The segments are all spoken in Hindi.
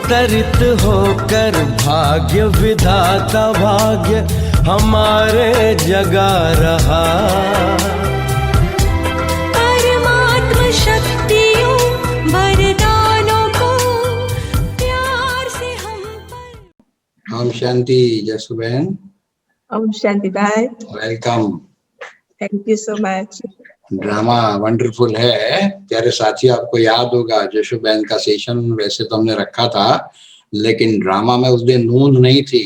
अवतरित होकर भाग्य विधाता भाग्य हमारे जगा रहा। परमात्मा शक्तियों वरदानों को प्यार से हम पर। ओम शांति जसुबेन। ओम शांति भाई, welcome. Thank you so much. Drama wonderful है। प्यारे साथी, आपको याद होगा जशुबैन का सेशन वैसे तो हमने रखा था, लेकिन ड्रामा में उस दिन नूंद नहीं थी,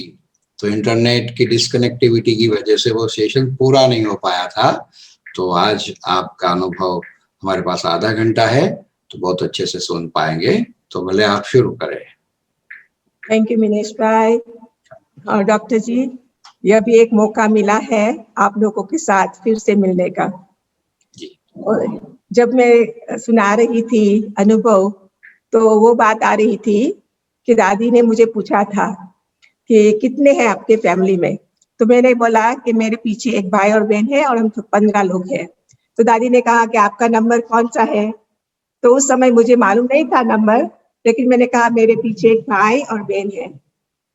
तो इंटरनेट की डिस्कनेक्टिविटी की वजह से वो सेशन पूरा नहीं हो पाया था। तो आज आपका अनुभव हमारे पास आधा घंटा है, तो बहुत अच्छे से सुन पाएंगे। तो भले आप शुरू करें। थैंक यू मिनेश भाई। और डॉक्टर जी, यह भी एक मौका मिला है आप लोगों के साथ फिर से मिलने का। और जब मैं सुना रही थी अनुभव, तो वो बात आ रही थी कि दादी ने मुझे पूछा था कि कितने हैं आपके फैमिली में। तो मैंने बोला कि मेरे पीछे एक भाई और बहन है और हम 15 लोग हैं। तो दादी ने कहा कि आपका नंबर कौन सा है। तो उस समय मुझे मालूम नहीं था नंबर, लेकिन मैंने कहा मेरे पीछे एक भाई और बहन है।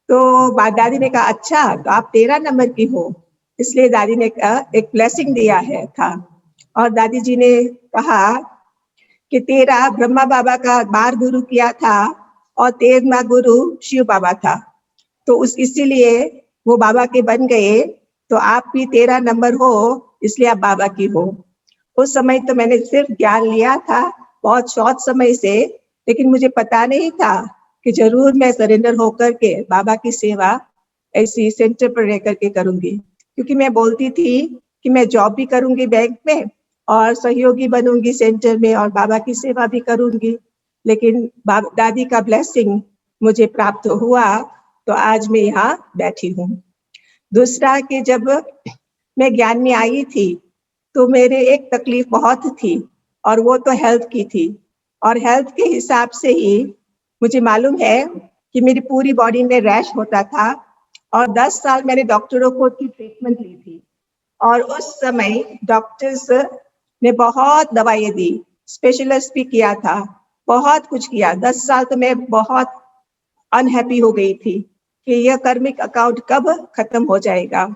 तो दादी ने कहा अच्छा, तो आप 13 नंबर की हो। इसलिए दादी ने एक ब्लेसिंग दिया है था। और दादी जी ने कहा कि 13 ब्रह्मा बाबा का बार गुरु किया था और 13वां गुरु शिव बाबा था। तो इसीलिए वो बाबा के बन गए। तो आप भी 13 नंबर हो, इसलिए आप बाबा की हो। उस समय तो मैंने सिर्फ ज्ञान लिया था बहुत शॉर्ट समय से, लेकिन मुझे पता नहीं था कि जरूर मैं सरेंडर होकर के बाबा की सेवा ऐसी सेंटर पर रह करके करूंगी। क्योंकि मैं बोलती थी कि मैं जॉब भी करूंगी बैंक में और सहयोगी बनूंगी सेंटर में और बाबा की सेवा भी करूंगी। लेकिन दादी का ब्लेसिंग मुझे प्राप्त हुआ, तो आज मैं यहाँ बैठी हूँ। दूसरा कि जब मैं ज्ञान में आई थी तो मेरे एक तकलीफ बहुत थी, और वो तो हेल्थ की थी। और हेल्थ के हिसाब से ही मुझे मालूम है कि मेरी पूरी बॉडी में रैश होता था। और 10 साल मैंने डॉक्टरों को की ट्रीटमेंट ली थी, और उस समय डॉक्टर्स ने बहुत दवाइयाँ दी, स्पेशलिस्ट भी किया था, बहुत कुछ किया। 10 साल तो मैं बहुत अनहैप्पी हो गई थी कि यह कर्मिक अकाउंट कब खत्म हो जाएगा।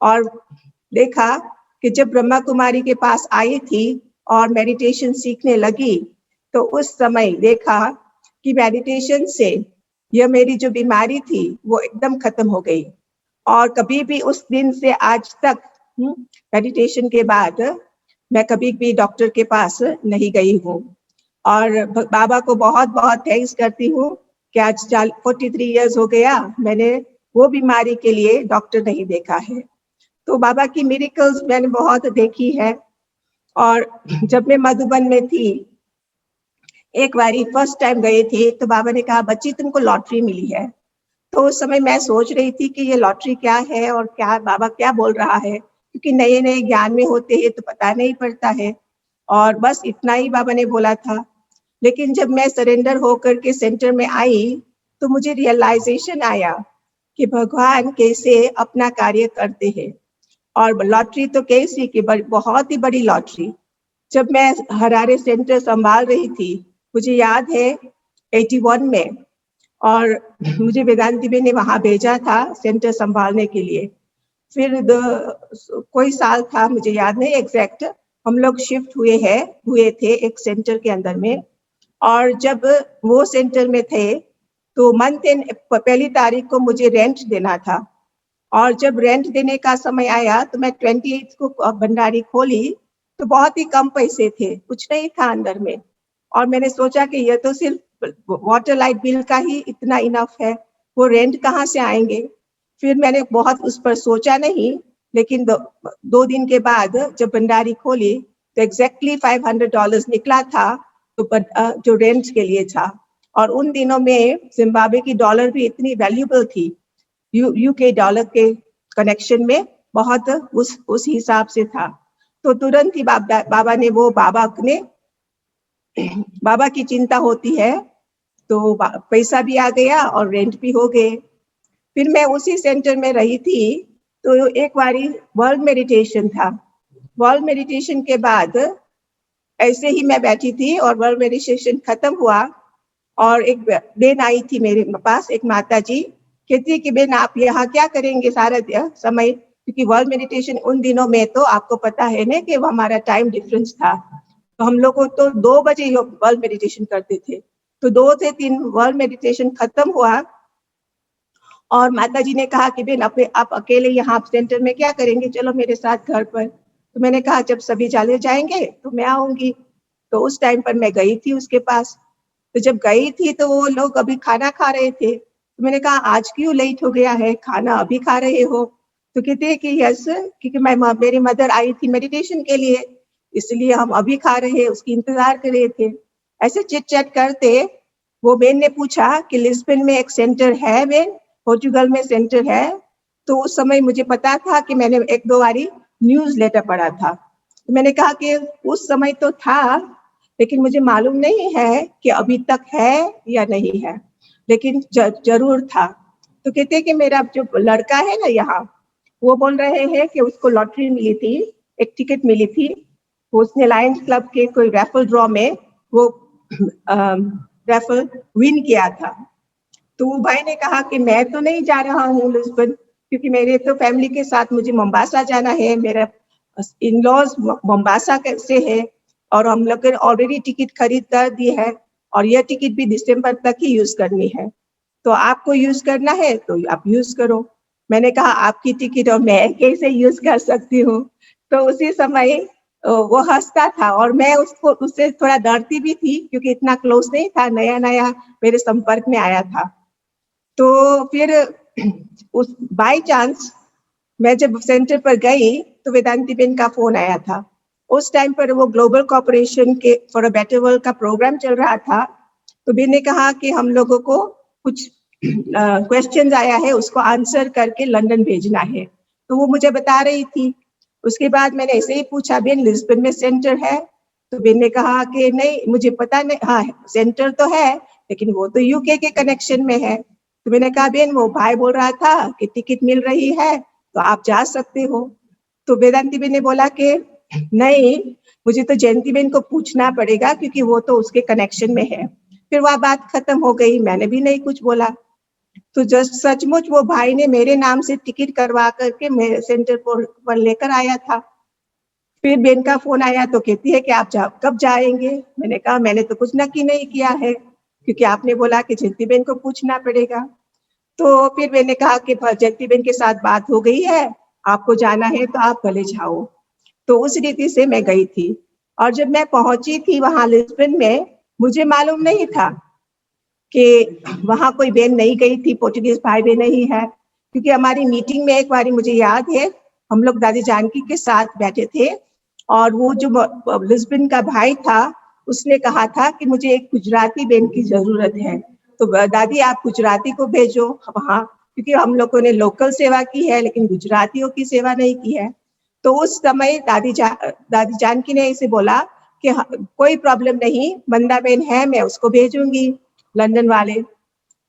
और देखा कि जब ब्रह्मा कुमारी के पास आई थी और मेडिटेशन सीखने लगी, तो उस समय देखा कि मेडिटेशन से यह मेरी जो बीमारी थी वो एकदम खत्म हो गई। और कभी भी उस दिन से आज तक मेडिटेशन के बाद मैं कभी भी डॉक्टर के पास नहीं गई हूँ। और बाबा को बहुत बहुत थैंक्स करती हूँ कि आज 43 इयर्स हो गया, मैंने वो बीमारी के लिए डॉक्टर नहीं देखा है। तो बाबा की मिरेकल्स मैंने बहुत देखी है। और जब मैं मधुबन में थी, एक बारी फर्स्ट टाइम गए थे, तो बाबा ने कहा बच्ची तुमको लॉटरी मिली है। तो उस समय मैं सोच रही थी कि ये लॉटरी क्या है और क्या बाबा क्या बोल रहा है, क्योंकि नए नए ज्ञान में होते हैं तो पता नहीं पड़ता है। और बस इतना ही बाबा ने बोला था। लेकिन जब मैं सरेंडर होकर के सेंटर में आई, तो मुझे रियलाइजेशन आया कि भगवान कैसे अपना कार्य करते हैं। और लॉटरी तो कैसी कि बहुत ही बड़ी लॉटरी। जब मैं हरारे सेंटर संभाल रही थी, मुझे याद है 81 में, और मुझे वेदांति ने वहां भेजा था सेंटर संभालने के लिए। फिर कोई साल था, मुझे याद नहीं एग्जैक्ट, हम लोग शिफ्ट हुए थे एक सेंटर के अंदर में। और जब वो सेंटर में थे तो मंथ एंड पहली तारीख को मुझे रेंट देना था। और जब रेंट देने का समय आया तो मैं 28 को भंडारी खोली, तो बहुत ही कम पैसे थे, कुछ नहीं था अंदर में। और मैंने सोचा कि यह तो सिर्फ वाटर लाइट बिल का ही इतना इनफ है, वो रेंट कहाँ से आएंगे। फिर मैंने बहुत उस पर सोचा नहीं, लेकिन 2 दिन के बाद जब भंडारी खोली तो एग्जैक्टली $500 निकला था, तो जो रेंट के लिए था। और उन दिनों में जिम्बाब्वे की डॉलर भी इतनी वैल्यूएबल थी, यूके डॉलर के कनेक्शन में बहुत उस हिसाब से था। तो तुरंत ही बाबा ने बाबा की चिंता होती है, तो पैसा भी आ गया और रेंट भी हो गए। फिर मैं उसी सेंटर में रही थी, तो एक बारी वर्ल्ड मेडिटेशन था। वर्ल्ड मेडिटेशन के बाद ऐसे ही मैं बैठी थी और वर्ल्ड मेडिटेशन खत्म हुआ, और एक बहन आई थी मेरे पास, एक माता जी, कहती है कि बहन आप यहाँ क्या करेंगे सारा समय, क्योंकि वर्ल्ड मेडिटेशन उन दिनों में तो आपको पता है ना कि वो हमारा टाइम डिफरेंस था, तो हम लोग को तो 2 बजे वर्ल्ड मेडिटेशन करते थे, तो 2 से 3 वर्ल्ड मेडिटेशन खत्म हुआ और माता जी ने कहा कि बहन आप अकेले यहाँ सेंटर में क्या करेंगे, चलो मेरे साथ घर पर। तो मैंने कहा जब सभी चले जाएंगे तो मैं आऊंगी। तो उस टाइम पर मैं गई थी उसके पास। तो जब गई थी तो वो लोग अभी खाना खा रहे थे, तो मैंने कहा आज क्यों लेट हो गया है, खाना अभी खा रहे हो? तो कहते हैं कि यस, क्योंकि मेरी मदर आई थी मेडिटेशन के लिए, इसलिए हम अभी खा रहे हैं, उसकी इंतजार कर रहे थे। ऐसे चिट चैट करते वो बहन ने पूछा कि लिस्बन में एक सेंटर है बहन, पोर्चुगल में सेंटर है? तो उस समय मुझे पता था कि मैंने 1-2 बारी न्यूज लेटर पढ़ा था, तो मैंने कहा कि उस समय तो था, लेकिन मुझे मालूम नहीं है कि अभी तक है या नहीं है, लेकिन जरूर था। तो कहते कि मेरा जो लड़का है ना यहाँ, वो बोल रहे हैं कि उसको लॉटरी मिली थी, एक टिकट मिली थी, उसने लायंस क्लब के कोई रैफल ड्रॉ में वो रैफल विन किया था। तो वो भाई ने कहा कि मैं तो नहीं जा रहा हूँ लिस्बन, क्योंकि मेरे तो फैमिली के साथ मुझे मोम्बासा जाना है, मेरा इन लॉज मोम्बासा से है और हम लोग ने ऑलरेडी टिकट खरीद कर दी है और यह टिकट भी दिसंबर तक ही यूज करनी है, तो आपको यूज करना है तो आप यूज करो। मैंने कहा आपकी टिकट और मैं कैसे यूज कर सकती हूँ? तो उसी समय वो हंसता था और मैं उससे थोड़ा डरती भी थी, क्योंकि इतना क्लोज नहीं था, नया नया मेरे संपर्क में आया था। तो फिर उस बाय चांस मैं जब सेंटर पर गई तो वेदांती बेन का फोन आया था। उस टाइम पर वो ग्लोबल कॉर्पोरेशन के फॉर अ बेटर वर्ल्ड का प्रोग्राम चल रहा था, तो बेन ने कहा कि हम लोगों को कुछ क्वेश्चंस आया है, उसको आंसर करके लंदन भेजना है, तो वो मुझे बता रही थी। उसके बाद मैंने ऐसे ही पूछा बेन लिस्बन में सेंटर है? तो बेन ने कहा कि नहीं मुझे पता नहीं, हाँ सेंटर तो है लेकिन वो तो यूके के कनेक्शन में है। तो मैंने कहा बेन वो भाई बोल रहा था कि टिकट मिल रही है तो आप जा सकते हो। तो वेदांती बेन ने बोला कि नहीं, मुझे तो जयंती बेन को पूछना पड़ेगा क्योंकि वो तो उसके कनेक्शन में है। फिर वह बात खत्म हो गई, मैंने भी नहीं कुछ बोला। तो जस्ट सचमुच वो भाई ने मेरे नाम से टिकट करवा करके मेरे सेंटर पर लेकर आया था। फिर बेन का फोन आया तो कहती है कि आप कब जाएंगे? मैंने कहा मैंने तो कुछ नक्की नहीं किया है, क्योंकि आपने बोला कि जयंती बेन को पूछना पड़ेगा। तो फिर मैंने कहा कि जयंती बेन के साथ बात हो गई है, आपको जाना है तो आप भले जाओ। तो उस रीति से मैं गई थी और जब मैं पहुंची थी वहां लिस्बन में, मुझे मालूम नहीं था कि वहां कोई बहन नहीं गई थी, पोर्टुगीज भाई बहन नहीं है, क्योंकि हमारी मीटिंग में एक बार मुझे याद है हम लोग दादी जानकी के साथ बैठे थे और वो जो लिस्बन का भाई था उसने कहा था कि मुझे एक गुजराती बहन की जरूरत है, तो दादी आप गुजराती को भेजो वहाँ, क्योंकि हम लोगों ने लोकल सेवा की है लेकिन गुजरातियों की सेवा नहीं की है। तो उस समय दादी जानकी ने इसे बोला कि कोई प्रॉब्लम नहीं, मंदा बहन है, मैं उसको भेजूंगी लंदन वाले।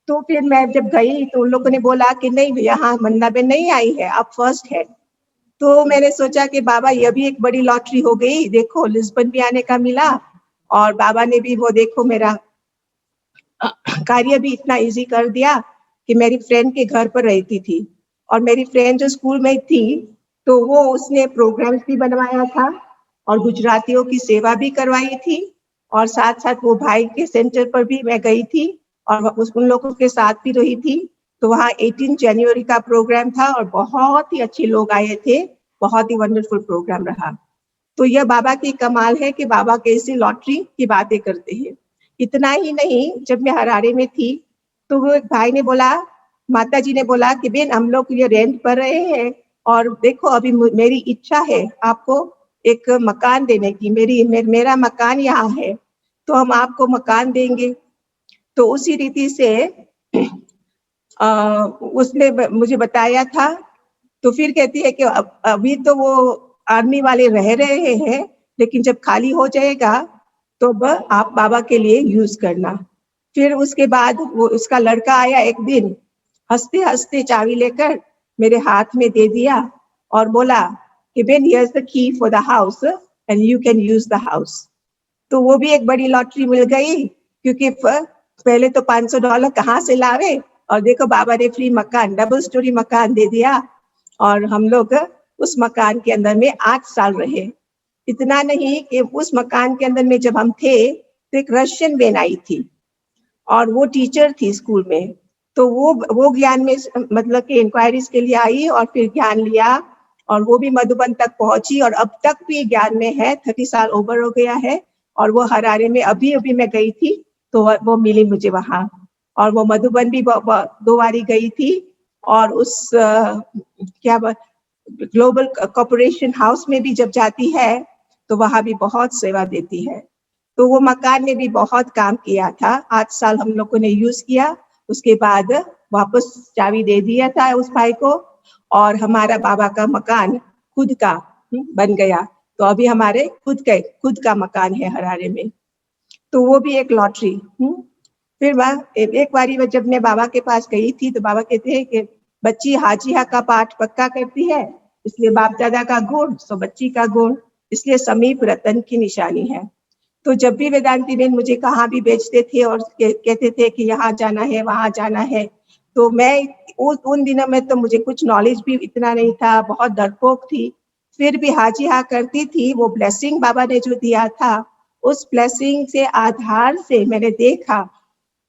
तो फिर मैं जब गई तो उन लोगों ने बोला कि नहीं यहाँ मंदा बहन नहीं आई है, आप फर्स्ट है। तो मैंने सोचा कि बाबा यह भी एक बड़ी लॉटरी हो गई, देखो लिस्बन भी आने का मिला और बाबा ने भी वो देखो मेरा कार्य भी इतना इजी कर दिया कि मेरी फ्रेंड के घर पर रहती थी और मेरी फ्रेंड जो स्कूल में थी तो वो उसने प्रोग्राम्स भी बनवाया था और गुजरातियों की सेवा भी करवाई थी और साथ साथ वो भाई के सेंटर पर भी मैं गई थी और उन लोगों के साथ भी रही थी। तो वहाँ 18 जनवरी का प्रोग्राम था और बहुत ही अच्छे लोग आए थे, बहुत ही वंडरफुल प्रोग्राम रहा। तो यह बाबा की कमाल है कि बाबा कैसे लॉटरी की बातें करते हैं। इतना ही नहीं, जब मैं हरारे में थी तो वो एक भाई ने बोला, माता जी ने बोला कि बेन हम लोग ये रेंट पर रहे हैं और देखो अभी मेरी इच्छा है आपको एक मकान देने की, मेरा मकान यहाँ है तो हम आपको मकान देंगे। तो उसी रीति से उसने मुझे बताया था। तो फिर कहती है कि अभी तो वो आर्मी वाले रह रहे हैं लेकिन जब खाली हो जाएगा तो आप बाबा के लिए यूज करना। फिर उसके बाद वो उसका लड़का आया एक दिन, हंसते हंसते चाबी लेकर मेरे हाथ में दे दिया और बोला कि Ben here's the key for the house and you can use the house. तो वो भी एक बड़ी लॉटरी मिल गई, क्योंकि पहले तो $500 कहाँ से लावे, और देखो बाबा ने फ्री मकान, डबल स्टोरी मकान दे दिया, और हम लोग उस मकान के अंदर में 8 साल रहे। इतना नहीं कि उस मकान के अंदर में जब हम थे तो एक रशियन बहन आई थी, और वो टीचर थी स्कूल में, तो वो ज्ञान में मतलब कि इंक्वायरीज के लिए आई और फिर ज्ञान लिया, और वो भी मधुबन तक पहुंची और अब तक भी ज्ञान में है, 30 साल ओवर हो गया है। और वो हरारे में अभी मैं गई थी तो वो मिली मुझे वहां, और वो मधुबन भी 2 बारी गई थी, और उस क्या ग्लोबल कॉर्पोरेशन हाउस में भी जब जाती है तो वहां भी बहुत सेवा देती है। तो वो मकान ने भी बहुत काम किया था, 8 साल हम लोगों ने यूज किया, उसके बाद वापस चाबी दे दिया था उस भाई को, और हमारा बाबा का मकान खुद का बन गया। तो अभी हमारे खुद का मकान है हरारे में। तो वो भी एक लॉटरी। फिर एक बारी जब मैं बाबा के पास गई थी तो बाबा कहते हैं कि बच्ची हाजिहा का पाठ पक्का करती है, इसलिए बाप दादा का गुण सो बच्ची का गुण, इसलिए समीप रतन की निशानी है। तो जब भी वेदांती बेन मुझे कहाँ भी भेजते थे और कहते थे कि यहाँ जाना है वहाँ जाना है, तो मैं उन दिनों में तो मुझे कुछ नॉलेज भी इतना नहीं था, बहुत डरपोक थी, फिर भी हाजी हाँ करती थी। वो ब्लेसिंग बाबा ने जो दिया था, उस ब्लेसिंग से आधार से मैंने देखा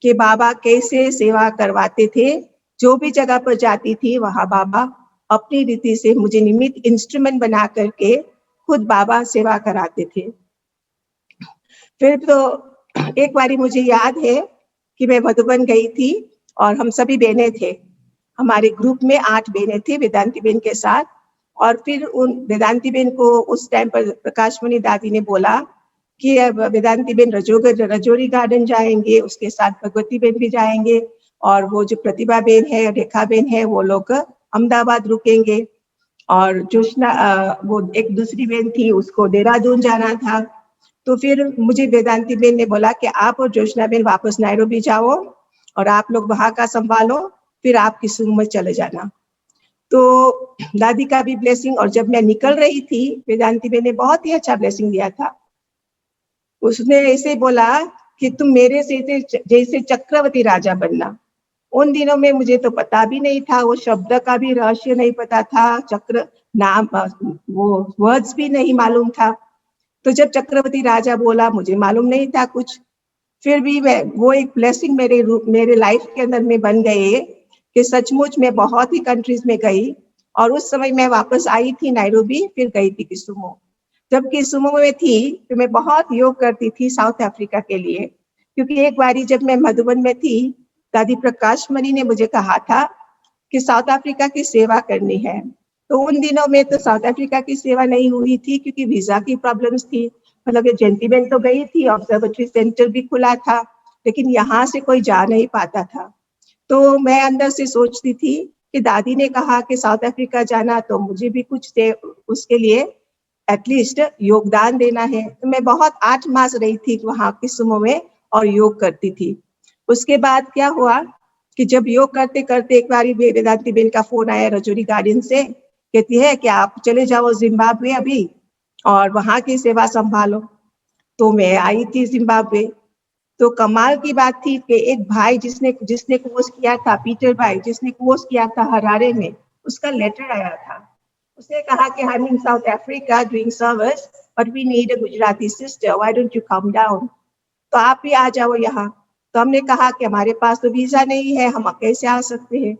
कि बाबा कैसे सेवा करवाते थे। जो भी जगह पर जाती थी वहाँ बाबा अपनी रीति से मुझे निमित्त इंस्ट्रूमेंट बना करके खुद बाबा सेवा कराते थे। फिर तो एक बारी मुझे याद है कि मैं मधुबन गई थी और हम सभी बहनें थे, हमारे ग्रुप में 8 बहनें थी वेदांती बेन के साथ। और फिर उन वेदांती बेन को उस टाइम पर प्रकाशमणि दादी ने बोला कि वेदांती बेन रजौरी गार्डन जाएंगे, उसके साथ भगवती बेन भी जाएंगे, और वो जो प्रतिभा बेन है, रेखा बेन है, वो लोग अहमदाबाद रुकेंगे, और जोशना वो एक दूसरी बेन थी उसको देहरादून जाना था। तो फिर मुझे वेदांती बेन ने बोला कि आप और जोशना बेन वापस नायरोबी जाओ और आप लोग वहां का संभालो, फिर आप किस्म में चले जाना। तो दादी का भी ब्लेसिंग, और जब मैं निकल रही थी वेदांती बेन ने बहुत ही अच्छा ब्लेसिंग दिया था। उसने ऐसे बोला कि तुम मेरे से जैसे चक्रवर्ती राजा बनना। उन दिनों में मुझे तो पता भी नहीं था, वो शब्द का भी रहस्य नहीं पता था, चक्र नाम वो वर्ड्स भी नहीं मालूम था। तो जब चक्रवर्ती राजा बोला मुझे मालूम नहीं था कुछ, फिर भी मैं वो एक ब्लेसिंग मेरे लाइफ के अंदर में बन गए कि सचमुच मैं बहुत ही कंट्रीज में गई। और उस समय मैं वापस आई थी नायरोबी, फिर गई थी किसुमो। जब किसुमो में थी तो मैं बहुत योग करती थी साउथ अफ्रीका के लिए, क्योंकि एक बारी जब मैं मधुबन में थी, दादी प्रकाशमणि ने मुझे कहा था कि साउथ अफ्रीका की सेवा करनी है। तो उन दिनों में तो साउथ अफ्रीका की सेवा नहीं हुई थी क्योंकि वीजा की प्रॉब्लम्स थी। मतलब ये जेंटीबेन तो गई थी, ऑब्जर्वेटरी सेंटर भी खुला था, लेकिन यहाँ से कोई जा नहीं पाता था। तो मैं अंदर से सोचती थी कि दादी ने कहा कि साउथ अफ्रीका जाना, तो मुझे भी कुछ उसके लिए एटलीस्ट योगदान देना है। तो मैं बहुत 8 मास रही थी वहाँ किस्मों में और योग करती थी। उसके बाद क्या हुआ कि जब योग करते करते एक बारी वेदांती बेन का फोन आया रजौरी गार्डन से, कहती है कि आप चले जाओ जिम्बाब्वे अभी और वहां की सेवा संभालो। तो मैं आई थी जिम्बाब्वे। तो कमाल की बात थी कि एक भाई जिसने कोर्स किया था, पीटर भाई, जिसने कोर्स किया था हरारे में, उसका लेटर आया था। उसने कहा कि I am in South Africa doing service but we need a Gujarati sister, why don't you come down, तो आप भी आ जाओ यहाँ। तो हमने कहा कि हमारे पास तो वीजा नहीं है, हम कैसे आ सकते हैं।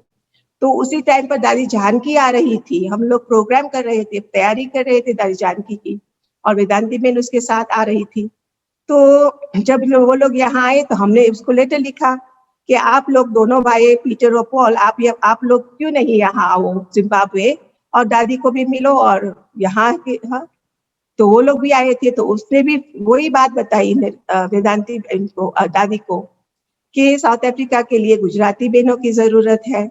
तो उसी टाइम पर दादी जानकी आ रही थी, हम लोग प्रोग्राम कर रहे थे, तैयारी कर रहे थे दादी जानकी की, और वेदांती बेन उसके साथ आ रही थी। तो जब वो लोग यहाँ आए तो हमने उसको लेटर लिखा कि आप लोग दोनों भाई पीटर और पॉल, आप लोग क्यों नहीं यहाँ आओ जिम्बाब्वे और दादी को भी मिलो और यहाँ के। हाँ, तो वो लोग भी आए थे। तो उसने भी वही बात बताई वेदांती को, दादी को, कि साउथ अफ्रीका के लिए गुजराती बहनों की जरूरत है।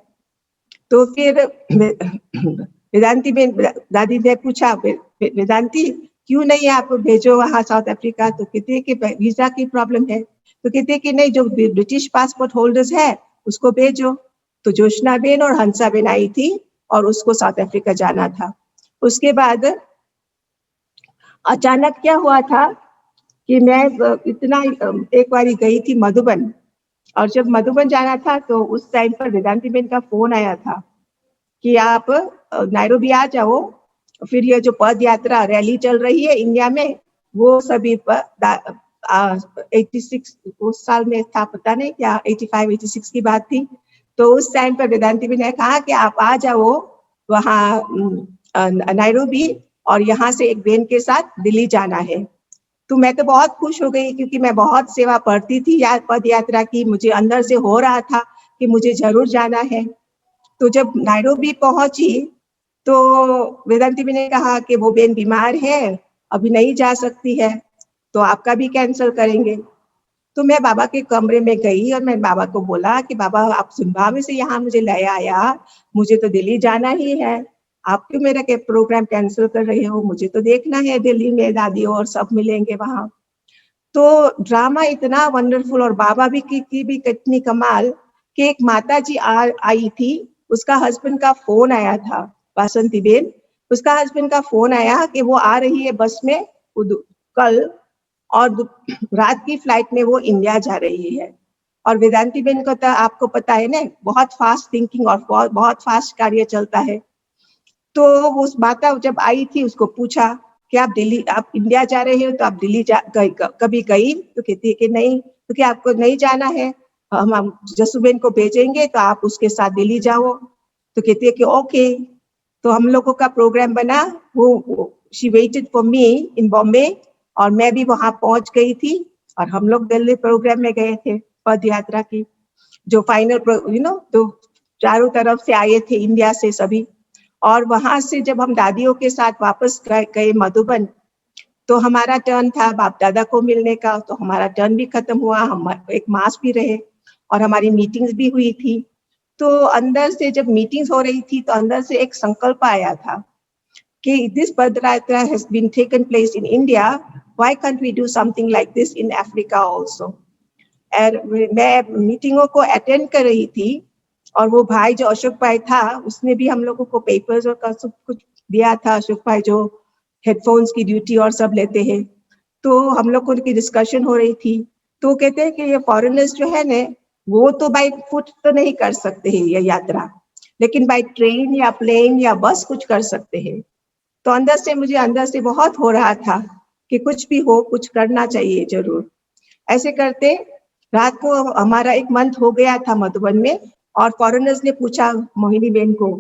तो फिर वेदांती बेन, दादी ने पूछा वेदांती क्यों नहीं आप भेजो वहाँ साउथ अफ्रीका, तो कहते कि वीजा की प्रॉब्लम है। तो कहते कि नहीं, जो ब्रिटिश पासपोर्ट होल्डर्स है उसको भेजो। तो जोशना बेन और हंसा बेन आई थी और उसको साउथ अफ्रीका जाना था। उसके बाद अचानक क्या हुआ था कि मैं इतना एक बारी गई थी मधुबन, और जब मधुबन जाना था तो उस टाइम पर वेदांती बेन का फोन आया था कि आप नायरोबी आ जाओ, फिर ये जो पद यात्रा रैली चल रही है इंडिया में, वो सभी 86 उस साल में था, पता नहीं क्या 85-86 की बात थी। तो उस टाइम पर वेदांती बेन ने कहा कि आप आ जाओ वहाँ नायरोबी, और यहाँ से एक बेन के साथ दिल्ली जाना है। तो मैं तो बहुत खुश हो गई, क्योंकि मैं बहुत सेवा पढ़ती थी पद यात्रा की, मुझे अंदर से हो रहा था कि मुझे जरूर जाना है। तो जब नायरोबी पहुंची तो वेदांती बेन ने कहा कि वो बेन बीमार है, अभी नहीं जा सकती है, तो आपका भी कैंसिल करेंगे। तो मैं बाबा के कमरे में गई और मैं बाबा को बोला कि बाबा, आप सुनभावे से यहाँ मुझे ले आया, मुझे तो दिल्ली जाना ही है, आप क्यों मेरा के प्रोग्राम कैंसिल कर रहे हो? मुझे तो देखना है दिल्ली में, दादी और सब मिलेंगे वहाँ। तो ड्रामा इतना वंडरफुल, और बाबा भी की भी कितनी कमाल कि एक माता जी आई थी, उसका हस्बैंड का फोन आया था, वासंती बेन, उसका हस्बैंड का फोन आया कि वो आ रही है बस में कल, और रात की फ्लाइट में वो इंडिया जा रही है। और वेदांती बेन को तो आपको पता है ना, बहुत फास्ट थिंकिंग और बहुत फास्ट कार्य चलता है। तो उस माता जब आई थी, उसको पूछा कि आप इंडिया जा रहे हो, तो आप दिल्ली कभी गई? तो कहती है कि नहीं। तो क्या आपको नहीं जाना है? हम जसूबेन को भेजेंगे, तो आप उसके साथ दिल्ली जाओ। तो कहती है कि ओके। तो हम लोगों का प्रोग्राम बना, वो शी वेटेड फॉर मी इन बॉम्बे, और मैं भी वहां पहुंच गई थी, और हम लोग दिल्ली प्रोग्राम में गए थे पद यात्रा की, जो फाइनल तो चारों तरफ से आए थे इंडिया से सभी। और वहां से जब हम दादियों के साथ वापस गए मधुबन, तो हमारा टर्न था बाप दादा को मिलने का, तो हमारा टर्न भी खत्म हुआ, हम एक मास भी रहे, और हमारी मीटिंग्स भी हुई थी। तो अंदर से जब मीटिंग्स हो रही थी, तो अंदर से एक संकल्प आया था कि this padyatra has been taken place in India, why can't we do something like this in Africa also. और मैं मीटिंगों को अटेंड कर रही थी, और वो भाई जो अशोक भाई था, उसने भी हम लोगों को पेपर्स और सब कुछ दिया था। अशोक भाई जो हेडफोन्स की ड्यूटी और सब लेते हैं, तो हम लोग की डिस्कशन हो रही थी। तो कहते हैं कि ये फॉरेनर्स जो है ना, वो तो बाई फुट तो नहीं कर सकते हैं ये यात्रा, लेकिन बाई ट्रेन या प्लेन या बस कुछ कर सकते हैं। तो अंदर से बहुत हो रहा था कि कुछ भी हो, कुछ करना चाहिए जरूर। ऐसे करते रात को हमारा एक मंथ हो गया था मधुबन में, और फॉरेनर्स ने पूछा मोहिनी बेन को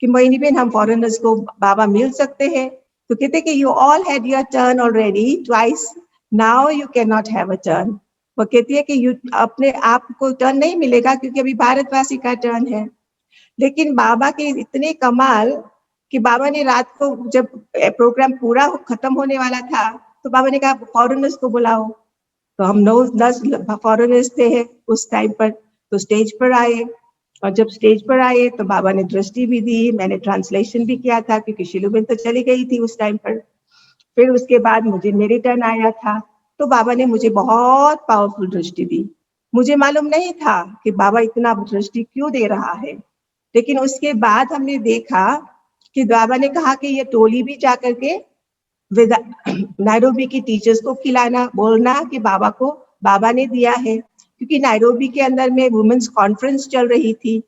कि मोहिनी बेन, हम फॉरेनर्स को बाबा मिल सकते हैं? तो कहते कि you all had your turn already twice, now you can not have a turn. वो कहती है कि यू अपने आप को टर्न नहीं मिलेगा, क्योंकि अभी भारतवासी का टर्न है। लेकिन बाबा के इतने कमाल कि बाबा ने रात को जब प्रोग्राम पूरा खत्म होने वाला था, तो बाबा ने कहा फॉरेनर्स को बुलाओ। तो हम 9-10 फॉरेनर्स थे उस टाइम पर, तो स्टेज पर आए, और जब स्टेज पर आए तो बाबा ने दृष्टि भी दी, मैंने ट्रांसलेशन भी किया था, क्योंकि शिलुबेन तो चली गई थी उस टाइम पर। फिर उसके बाद मेरी टर्न आया था, तो बाबा ने मुझे बहुत पावरफुल दृष्टि दी। मुझे मालूम नहीं था कि बाबा इतना दृष्टि क्यों दे रहा है, लेकिन उसके बाद हमने देखा कि बाबा ने कहा कि ये टोली भी जाकर के नायरोबी की टीचर्स को खिलाना, बोलना कि बाबा ने दिया है, क्योंकि नायरोबी के अंदर में वुमेन्स कॉन्फ्रेंस चल रही थी,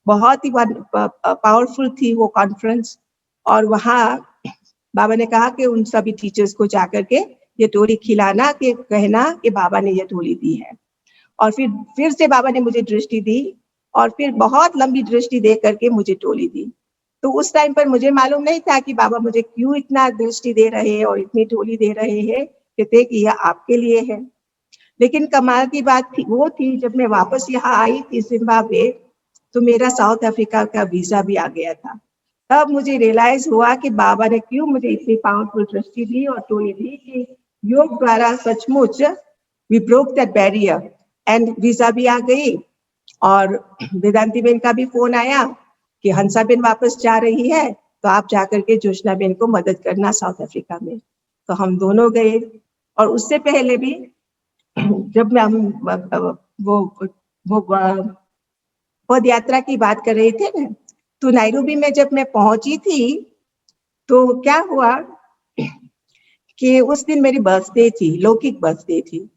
बहुत ही पावरफुल थी वो कॉन्फ्रेंस। और वहाँ बाबा ने कहा कि उन सभी टीचर्स को जाकर के ये टोली खिलाना, कि कहना कि बाबा ने ये टोली दी है। और फिर से बाबा ने मुझे दृष्टि दी, और फिर बहुत लंबी दृष्टि दे करके मुझे टोली दी। तो उस टाइम पर मुझे मालूम नहीं था कि बाबा मुझे क्यों इतना दृष्टि दे रहे हैं और इतनी टोली दे रहे हैं, कहते कि यह आपके लिए है। लेकिन कमाल की बात थी जब मैं वापस यहाँ आई थी जिम्बाब्वे, तो मेरा साउथ अफ्रीका का वीजा भी आ गया था। तब मुझे रियलाइज हुआ कि बाबा ने क्यों मुझे इतनी पावरफुल दृष्टि दी और टोली दी, कि योग द्वारा सचमुच we broke that barrier, and visa भी आ गई। और वेदांती बेन का भी फोन आया कि हंसा बेन वापस जा रही है, तो आप जाकर के जोशना बेन को मदद करना साउथ अफ्रीका में। तो हम दोनों गए। और उससे पहले भी जब हम वो पद यात्रा की बात कर रहे थे ना, तो नायरोबी में जब मैं पहुंची थी, तो क्या हुआ कि उस दिन मेरी बर्थडे थी, लौकिक बर्थडे थी।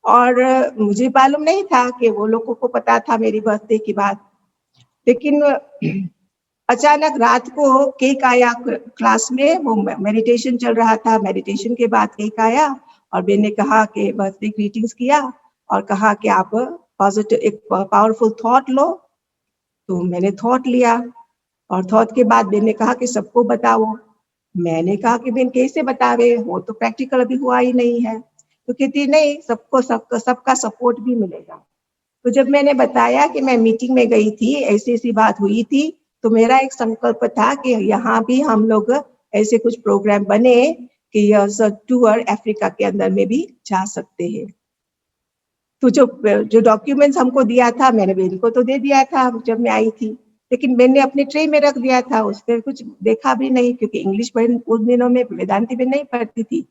और मुझे मालूम नहीं था कि वो लोगों को पता था मेरी बर्थडे की बात। लेकिन अचानक रात को केक आया क्लास में, वो मेडिटेशन चल रहा था, मेडिटेशन के बाद केक आया और मैंने ने कहा कि बर्थडे ग्रीटिंग्स किया और कहा कि आप पॉजिटिव एक पावरफुल थॉट लो। तो मैंने थॉट लिया और थॉट के बाद मैंने कहा कि सबको बताओ। मैंने कहा कि बहन कैसे बतावे, वो तो प्रैक्टिकल अभी हुआ ही नहीं है। तो कहती नहीं, सबका सपोर्ट भी मिलेगा। तो जब मैंने बताया कि मैं मीटिंग में गई थी, ऐसी ऐसी बात हुई थी, तो मेरा एक संकल्प था कि यहाँ भी हम लोग ऐसे कुछ प्रोग्राम बने कि यह टूर अफ्रीका के अंदर में भी जा सकते हैं। तो जो डॉक्यूमेंट्स हमको दिया था, मैंने बहन को तो दे दिया था जब मैं आई थी, लेकिन मैंने अपने ट्रे में रख दिया था, उस पर कुछ देखा भी नहीं, क्योंकि इंग्लिश बहन उस दिनों में वेदांती बहन नहीं पढ़ती थी।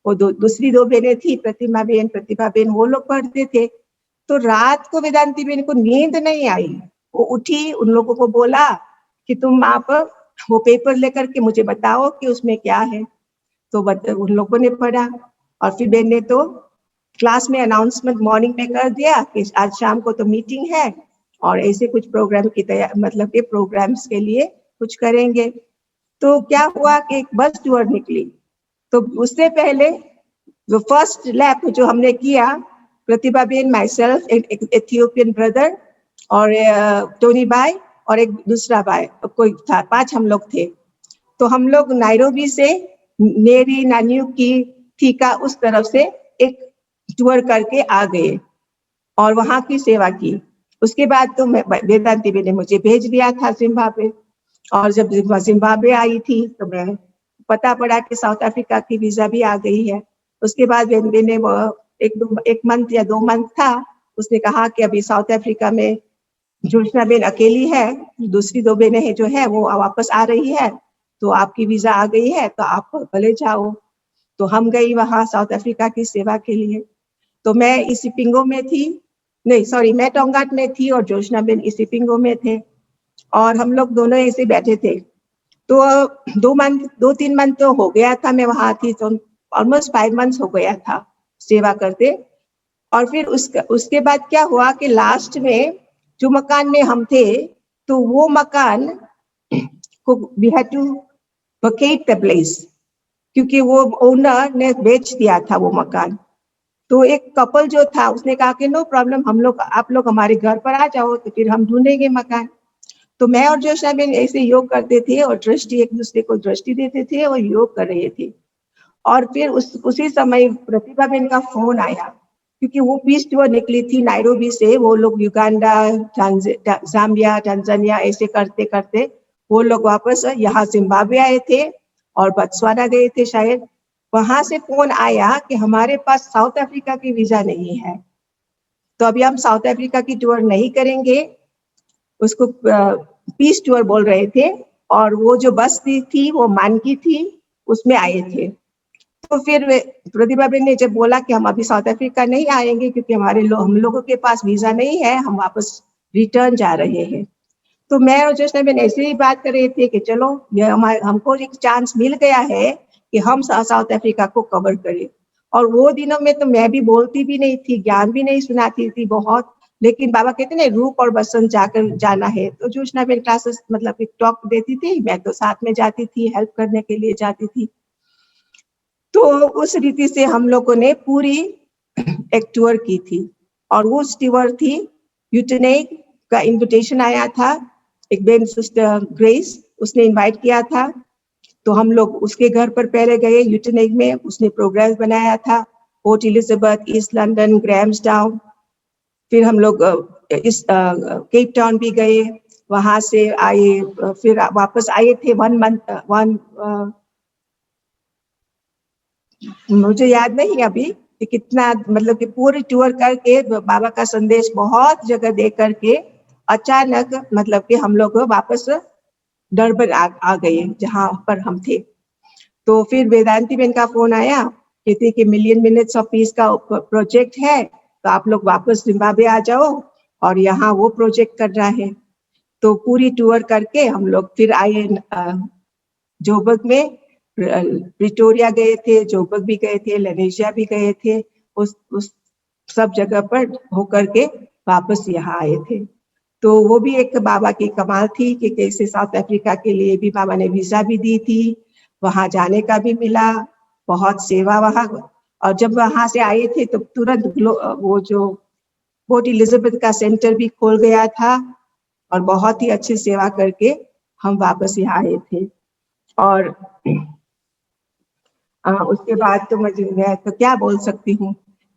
वो दूसरी दो बहनें थी, प्रतिभा बहन, वो लोग पढ़ते थे। तो रात को वेदांती बहन को नींद नहीं आई। वो उठी, उन लोगों को बोला कि तुम आप वो पेपर लेकर के मुझे बताओ कि उसमें क्या है। तो उन लोगों ने पढ़ा और फिर बहन ने तो क्लास में अनाउंसमेंट मॉर्निंग में कर दिया कि आज शाम को तो मीटिंग है और ऐसे कुछ प्रोग्राम की तैयारी, मतलब के प्रोग्राम्स के लिए कुछ करेंगे। तो क्या हुआ कि एक बस टूर निकली। तो उससे पहले जो फर्स्ट लैप जो हमने किया, प्रतिभा बेन, माई सेल्फ, एक एथियोपियन ब्रदर और टोनी भाई और एक दूसरा भाई कोई था, 5 हम लोग थे। तो हम लोग नायरोबी से नेरी नान्यू की थीका उस तरफ से एक टूर करके आ गए और वहां की सेवा की। उसके बाद तो वेदांती बहन ने मुझे भेज दिया था जिम्बाब्वे, और जब जिम्बाब्वे आई थी तो मैं पता पड़ा कि साउथ अफ्रीका की वीजा भी आ गई है। उसके बाद बहन ने एक मंथ या 2 मंथ था, उसने कहा कि अभी साउथ अफ्रीका में जोशना बहन अकेली है, दूसरी 2 बहनें जो है वो वापस आ रही है, तो आपकी वीजा आ गई है तो आप भले जाओ। तो हम गई वहां साउथ अफ्रीका की सेवा के लिए। तो मैं इसिपिंगो में थी, नहीं सॉरी, मैं टोंगाट में थी और जोशना बहन इसिपिंगो में थे, और हम लोग दोनों ऐसे बैठे थे। तो 2-3 मंथ तो हो गया था मैं वहां थी, तो ऑलमोस्ट 5 मंथ्स हो गया था सेवा करते। और फिर उसके बाद क्या हुआ कि लास्ट में जो मकान में हम थे, तो वो मकान को we had to vacate the place, क्योंकि वो ओनर ने बेच दिया था वो मकान। तो एक कपल जो था उसने कहा कि नो प्रॉब्लम, आप लोग हमारे घर पर आ जाओ, तो फिर हम ढूंढेंगे मकान। तो मैं और जोशना बहन ऐसे योग करते थे और दृष्टि एक दूसरे को दृष्टि देते थे और योग कर रहे थे। और फिर उसी समय प्रतिभा बहन का फोन आया, क्योंकि वो पीस टूर निकली थी नायरोबी से। वो लोग युगांडा, जाम्बिया, टांजानिया ऐसे करते करते वो लोग वापस यहाँ जिम्बाब्वे आए थे और बत्सवाना गए थे शायद। वहां से फोन आया कि हमारे पास साउथ अफ्रीका की वीजा नहीं है, तो अभी हम साउथ अफ्रीका की टूर नहीं करेंगे। उसको पीस टूर बोल रहे थे, और वो जो बस थी वो मानकी थी, उसमें आए थे। तो फिर प्रतिभा बहन ने जब बोला कि हम अभी साउथ अफ्रीका नहीं आएंगे क्योंकि हम लोगों के पास वीजा नहीं है, हम वापस रिटर्न जा रहे हैं। तो मैं और जोशना बहन ऐसे ही बात कर रहे थे कि चलो ये हमको एक चांस मिल गया है कि हम साउथ अफ्रीका को कवर करें। और वो दिनों में तो मैं भी बोलती भी नहीं थी, ज्ञान भी नहीं सुनाती थी बहुत, लेकिन बाबा कहते ना रूप और बसंत जाना है। तो जोशना बहन क्लासेस मतलब एक टॉक देती थी, मैं तो साथ में जाती थी, हेल्प करने के लिए जाती थी। तो उस रीति से हम लोगों ने पूरी एक टूर की थी, और वो टूर थी यूटेनेग का इनविटेशन आया था, एक बेन सिस्टर ग्रेस उसने इनवाइट किया था। तो हम लोग उसके घर पर पहले गए यूटेनेग में, उसने प्रोग्राम बनाया था, पोर्ट एलिजाबेथ, ईस्ट लंदन, ग्राम्सटाउन। फिर हम लोग इस केप टाउन भी गए, वहां से आए, फिर वापस आए थे 1 मंथ मुझे याद नहीं अभी कि कितना, मतलब कि पूरी टूर करके बाबा का संदेश बहुत जगह दे करके अचानक मतलब कि हम लोग वापस डरबन आ गए जहाँ पर हम थे। तो फिर वेदांती बहन का फोन आया, कहते कि मिलियन मिनट्स ऑफ पीस का प्रोजेक्ट है, तो आप लोग वापस जिम्बाब्वे आ जाओ, और यहाँ वो प्रोजेक्ट कर रहा है। तो पूरी टूर करके हम लोग फिर आए जोबर्ग में, प्रिटोरिया गए थे, जोबर्ग भी गए थे, लेनेशिया भी गए थे। उस सब जगह पर होकर के वापस यहाँ आए थे। तो वो भी एक बाबा की कमाल थी कि कैसे साउथ अफ्रीका के लिए भी बाबा ने वीजा भी दी थी, वहां जाने का भी मिला, बहुत सेवा वहां। और जब वहां से आए थे तो तुरंत वो जो पोर्ट एलिजाबेथ का सेंटर भी खोल गया था और बहुत ही अच्छी सेवा करके हम वापस यहाँ आए थे। और उसके बाद तो मैं तो क्या बोल सकती हूँ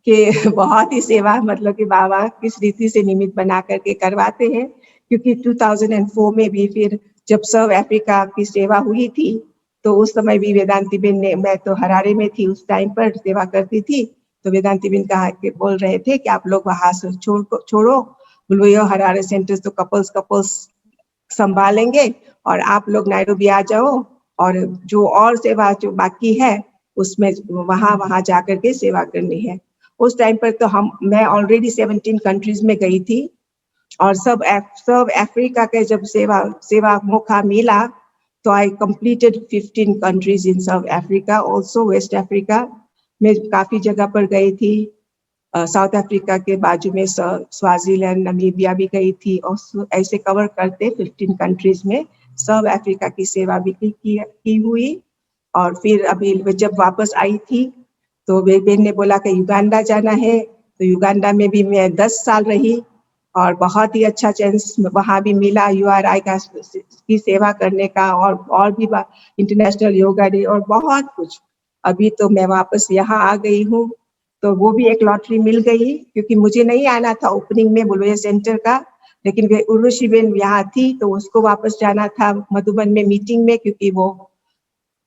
कि बहुत ही सेवा, मतलब कि बाबा किस रीति से निमित्त बना करके करवाते हैं। क्योंकि 2004 में भी फिर जब साउथ अफ्रीका की सेवा हुई थी तो उस समय भी वेदांती बेन ने, मैं तो हरारे में थी उस टाइम पर सेवा करती थी, तो वेदांती बेन कहा कि बोल रहे थे कि आप लोग वहां से छोड़ो बुलबुयो हरारे सेंटर्स तो कपल्स संभालेंगे और आप लोग नायरोबी आ जाओ और जो और सेवा जो बाकी है उसमें वहां जाकर के सेवा करनी है। उस टाइम पर तो मैं ऑलरेडी 17 कंट्रीज में गई थी और सब अफ्रीका के जब सेवा मौका मिला तो I completed 15 countries in South Africa, also West Africa में काफी जगह पर गई थी। साउथ अफ्रीका के बाजू में स्वाजीलैंड, नामीबिया भी गई थी और ऐसे कवर करते 15 कंट्रीज में साउथ अफ्रीका की सेवा भी की हुई। और फिर अभी जब वापस आई थी तो बेन ने बोला कि युगांडा जाना है, तो युगांडा में भी मैं 10 साल रही और बहुत ही अच्छा चांस वहाँ भी मिला URI की सेवा करने का और भी इंटरनेशनल योगा डे और बहुत कुछ। अभी तो मैं वापस यहाँ आ गई हूँ, तो वो भी एक लॉटरी मिल गई क्योंकि मुझे नहीं आना था ओपनिंग में बुलबुयो सेंटर का, लेकिन वे उर्वशी बेन यहाँ थी तो उसको वापस जाना था मधुबन में मीटिंग में, क्योंकि वो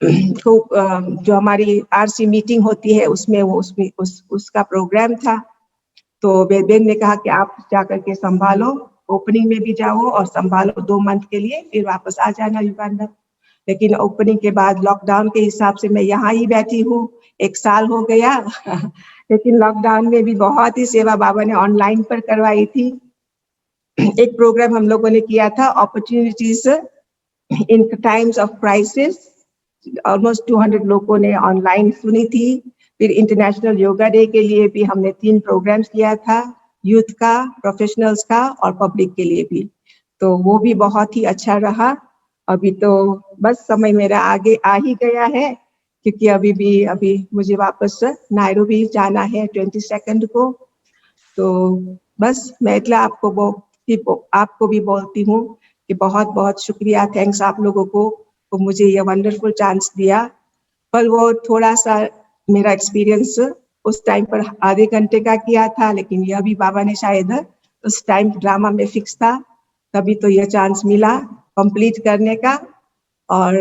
जो हमारी RC मीटिंग होती है उसमें वो उसका प्रोग्राम था। तो बेन ने कहा कि आप जाकर के संभालो, ओपनिंग में भी जाओ और संभालो 2 मंथ के लिए, फिर वापस आ जाना युगांडा। लेकिन ओपनिंग के बाद लॉकडाउन के हिसाब से मैं यहाँ ही बैठी हूँ, 1 साल हो गया लेकिन लॉकडाउन में भी बहुत ही सेवा बाबा ने ऑनलाइन पर करवाई थी। एक प्रोग्राम हम लोगों ने किया था, opportunities in times of crisis, almost 200 लोगों ने ऑनलाइन सुनी थी। फिर इंटरनेशनल योगा डे के लिए भी हमने 3 प्रोग्राम्स किया था, यूथ का, प्रोफेशनल्स का और पब्लिक के लिए भी, तो वो भी बहुत ही अच्छा रहा। अभी तो बस समय मेरा आगे आ ही गया है क्योंकि अभी मुझे वापस नायरोबी जाना है 22 को। तो बस मैं इतना आपको भी बोलती हूँ कि बहुत बहुत शुक्रिया, थैंक्स आप लोगों को मुझे ये वंडरफुल चांस दिया। पर वो थोड़ा सा मेरा एक्सपीरियंस उस टाइम पर आधे घंटे का किया था, लेकिन यह भी बाबा ने शायद उस टाइम ड्रामा में फिक्स था, तभी तो यह चांस मिला कंप्लीट करने का। और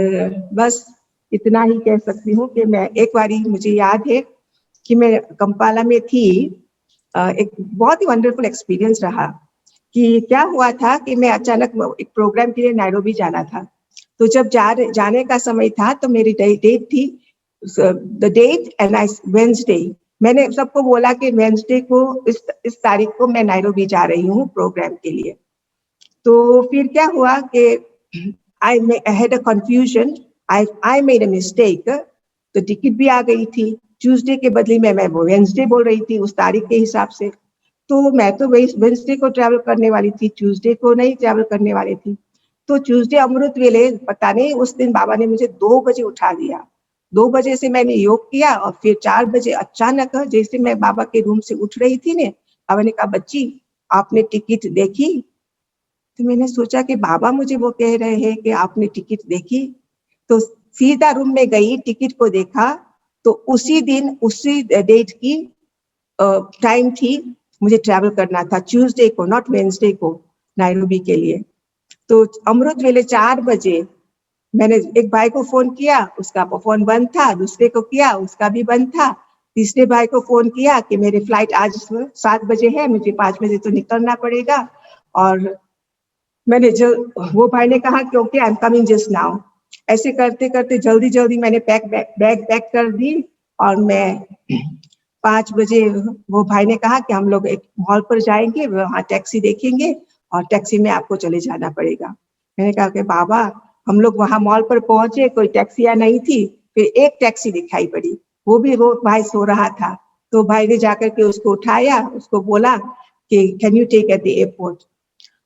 बस इतना ही कह सकती हूँ कि मैं एक बारी, मुझे याद है कि मैं कंपाला में थी, एक बहुत ही वंडरफुल एक्सपीरियंस रहा कि क्या हुआ था कि मैं अचानक एक प्रोग्राम के लिए नायरोबी जाना था। तो जब जाने का समय था तो मेरी डेट थी द डेट एंड वेंसडे, मैंने सबको बोला कि वेंसडे को इस तारीख को मैं नायरोबी जा रही हूँ प्रोग्राम के लिए। तो फिर क्या हुआ कि I had a confusion, I made a mistake, तो टिकट भी आ गई थी ट्यूसडे के बदले में मैं वेंसडे बोल रही थी उस तारीख के हिसाब से। तो मैं तो वेंसडे को ट्रैवल करने वाली थी, ट्यूसडे को नहीं ट्रैवल करने वाली थी। तो ट्यूसडे अमृत वेले, पता नहीं उस दिन बाबा ने मुझे 2 बजे उठा दिया। 2 बजे से मैंने योग किया और फिर 4 बजे अचानक जैसे मैं बाबा के रूम से उठ रही थी ने, बाबा ने कहा, बच्ची आपने टिकट देखी? तो मैंने सोचा कि बाबा मुझे वो कह रहे हैं कि आपने टिकट देखी, तो सीधा रूम में गई, टिकट को देखा तो उसी दिन उसी डेट की टाइम थी, मुझे ट्रैवल करना था ट्यूसडे को, नॉट वेंसडे को, नायरोबी के लिए। तो अमृत वेले 4 बजे मैंने एक भाई को फोन किया, उसका फोन बंद था, दूसरे को किया, उसका भी बंद था, तीसरे भाई को फोन किया कि मेरी फ्लाइट आज 7 बजे है, मुझे 5 बजे तो निकलना पड़ेगा। और मैंने वो भाई ने कहा कि okay I am coming just now. ऐसे करते करते जल्दी जल्दी मैंने बैग पैक कर दी और मैं 5 बजे वो भाई ने कहा कि हम लोग एक मॉल पर जाएंगे, वहाँ टैक्सी देखेंगे और टैक्सी में आपको चले जाना पड़ेगा। मैंने कहा कि बाबा, हम लोग वहाँ मॉल पर पहुंचे, कोई टैक्सियाँ नहीं थी, फिर एक टैक्सी दिखाई पड़ी, वो भी वो भाई सो रहा था। तो भाई ने जाकर के उसको उठाया, उसको बोला कि can you take at the airport.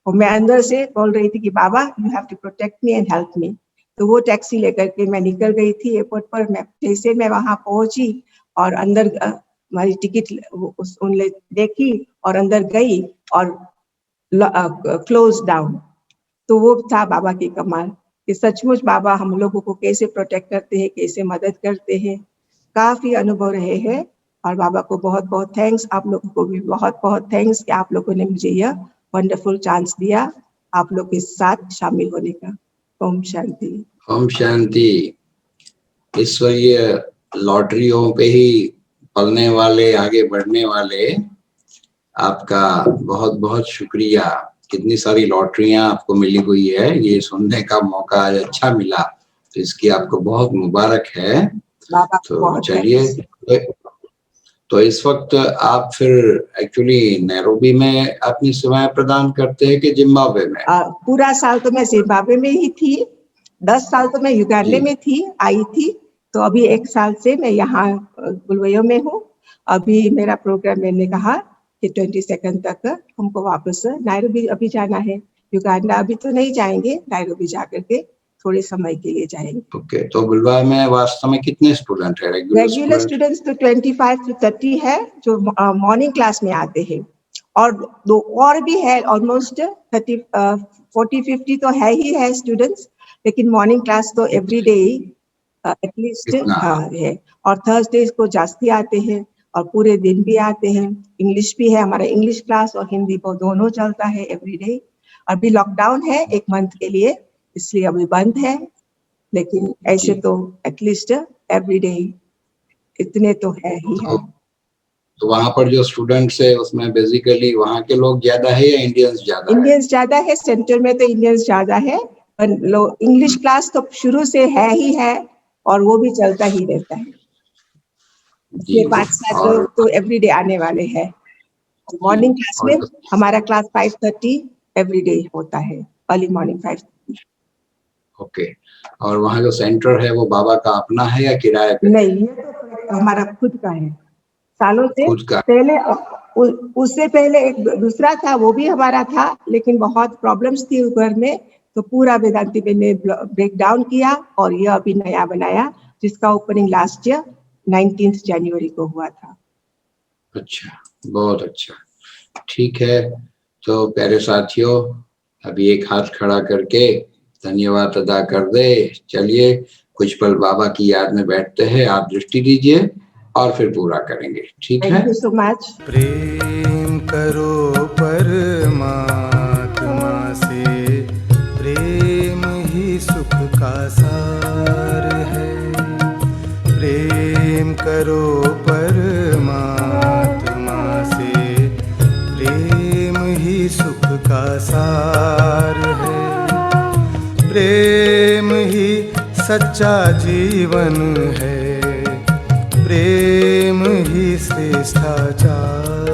और मैं अंदर से बोल रही थी कि बाबा you have to protect me and help me. तो वो टैक्सी लेकर के मैं निकल गई थी एयरपोर्ट पर। मैं जैसे मैं वहां पहुंची और अंदर हमारी टिकट उनने देखी और अंदर गई और क्लोज डाउन। तो वो था बाबा की कमाल कि सचमुच बाबा हम लोगों को कैसे प्रोटेक्ट करते हैं, कैसे मदद करते हैं। काफी अनुभव रहे हैं और बाबा को बहुत बहुत थैंक्स। आप लोगों को भी बहुत बहुत थैंक्स कि आप लोगों ने मुझे यह वंडरफुल चांस दिया आप लोग के साथ शामिल होने का। ओम शांति। ओम शांति। ईश्वरीय लॉटरियों पे ही पलने वाले, आगे बढ़ने वाले, आपका बहुत बहुत शुक्रिया। कितनी सारी लॉटरियां आपको मिली हुई है, ये सुनने का मौका आज अच्छा मिला, तो इसकी आपको बहुत मुबारक है। तो चलिए, तो इस वक्त आप फिर एक्चुअली नैरोबी में अपनी सेवाएं प्रदान करते हैं कि जिम्बाब्वे में? पूरा साल तो मैं जिम्बाब्वे में ही थी, 10 साल तो मैं युगांडा में थी, आई थी। तो अभी 1 साल से मैं यहाँ बुलवायो में हूँ। अभी मेरा प्रोग्राम मैंने कहा कि 22 तक हमको वापस नैरोबी अभी जाना है। युगांडा अभी तो नहीं जाएंगे, नैरोबी जाकर के थोड़े समय के लिए जाएंगे। ओके, तो बुलवायो में वास्तव में कितने स्टूडेंट है? रेगुलर स्टूडेंट्स तो 25 से 30 है जो मॉर्निंग क्लास में आते हैं, और दो और भी है ऑलमोस्ट 40-50 तो है ही है स्टूडेंट्स, लेकिन मॉर्निंग क्लास तो एवरी डे एटलीस्ट है। और थर्सडे को जास्ती आते हैं और पूरे दिन भी आते हैं। इंग्लिश भी है, हमारा इंग्लिश क्लास और हिंदी को दोनों चलता है एवरी डे। अभी लॉकडाउन है 1 मंथ के लिए, इसलिए अभी बंद है, लेकिन ऐसे तो एटलीस्ट एवरी डे इतने तो है ही है। तो वहाँ पर जो स्टूडेंट्स है उसमें बेसिकली वहाँ के लोग ज्यादा है या इंडियंस ज्यादा? इंडियंस ज्यादा है, सेंटर में तो इंडियंस ज्यादा है, पर इंग्लिश क्लास तो शुरू से है ही है और वो भी चलता ही रहता है। ये 5-7 लोग तो एवरीडे आने वाले हैं। मॉर्निंग क्लास में हमारा क्लास 5:30 एवरीडे होता है, अर्ली मॉर्निंग 5:30। ओके, और वहाँ जो सेंटर है वो बाबा का अपना है या किराए पे? नहीं, ये तो हमारा खुद का है। सालों से पहले, उससे पहले एक दूसरा था, वो भी हमारा था, लेकिन बहुत प्रॉब्लम्स थी घर में, तो पूरा वेदांती ने ब्रेक डाउन किया और यह अभी नया बनाया, जिसका ओपनिंग लास्ट ईयर 19 जनवरी को हुआ था। अच्छा, बहुत अच्छा, ठीक है। तो प्यारे साथियों, अभी एक हाथ खड़ा करके धन्यवाद अदा कर दे। चलिए कुछ पल बाबा की याद में बैठते हैं। आप दृष्टि दीजिए और फिर पूरा करेंगे, ठीक है? Thank you so much. प्रेम करो परमात्मा से, प्रेम ही सुख का सार है। प्रेम करो परमात्मा से, प्रेम ही सुख का सार है। प्रेम ही सच्चा जीवन है, प्रेम ही श्रेष्ठाचार।